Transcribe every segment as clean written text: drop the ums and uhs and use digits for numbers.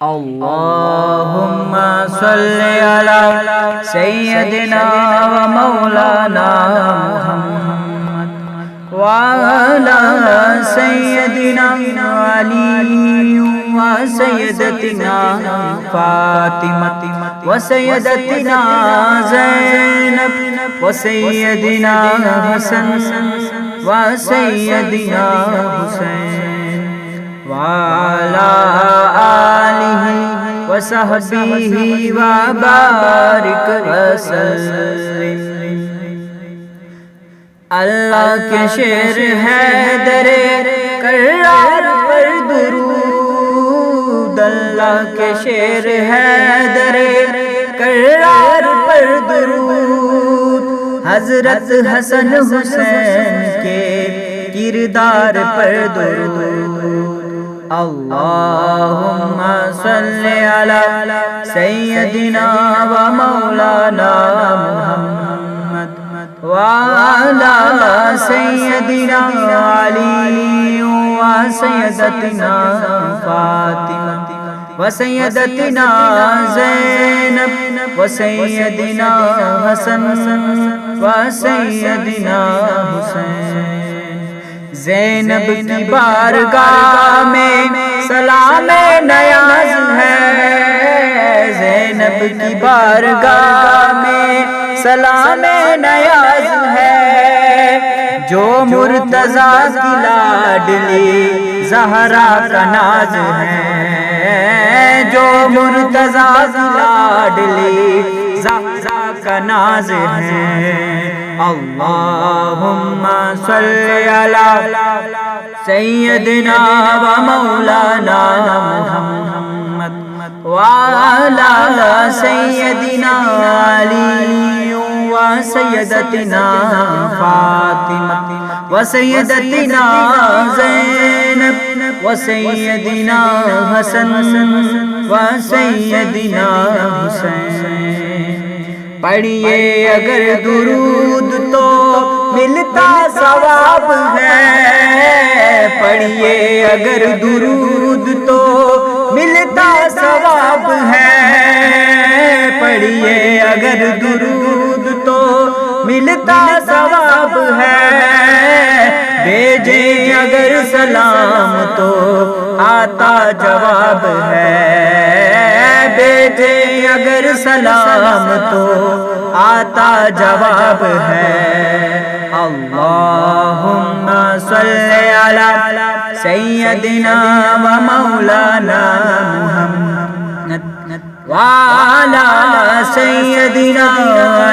اللهم صل على سيدنا ومولانا محمد وعلى سيدنا علي وسيدتنا فاطمة وسيدتنا زينب وسيدنا حسن وسيدنا حسين وعلى آله وصحبه وبارك وسلم۔ اللہ کے شعر ہے درِ کرار پر درود، اللہ کے شعر ہے درِ کرار پر درود، حضرت حسن حسین کے کردار پر درود۔ اللہم صل علی سیدنا و مولانا محمد وعلی سیدنا علی و سیدتنا فاطمہ و سیدتنا زینب و سیدنا حسن و سیدنا حسین۔ زینب کی بارگاہ میں سلام نیاز ہے، زینب کی بارگاہ میں سلام نیاز ہے، جو مرتضیٰ کی لاڈلی زہرا کا ناز ہے، جو مرتضیٰ کی لاڈلی زہرا کا ناز ہے۔ اللہم صل علی سیدنا و مولانا محمد وعلی سیدنا علی و سیدتنا فاطمہ و سیدتنا زینب و سیدنا حسن و سیدنا حسین۔ پڑھیے اگر درود تو ملتا ثواب ہے، پڑھیے اگر درود تو ملتا ثواب ہے، پڑھیے اگر درود تو ملتا ثواب ہے، بھیجیں اگر سلام تو آتا جواب ہے، بھیجیں اگر سلام تو آتا جواب ہے۔ اللہم صل علی سیدنا و مولانا محمد وعلی سیدنا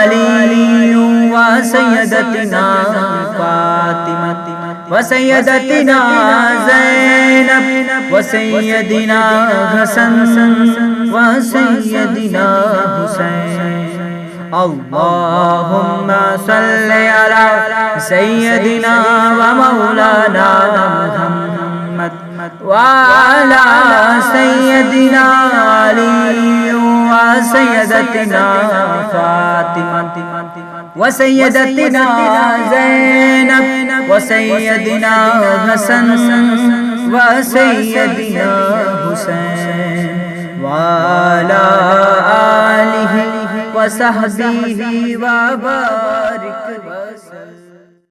علی و سیدتنا فاطمہ و سیدتنا زینب و سیدنا حسن و سیدنا حسین۔ اللہم صل علی سیدنا و مولانا محمد وعلی سیدنا علی و سیدتنا فاطمہ و سیدتنا زینب و سیدنا حسن و سیدنا حسین وعلی آلہ وصحبہ وبارک۔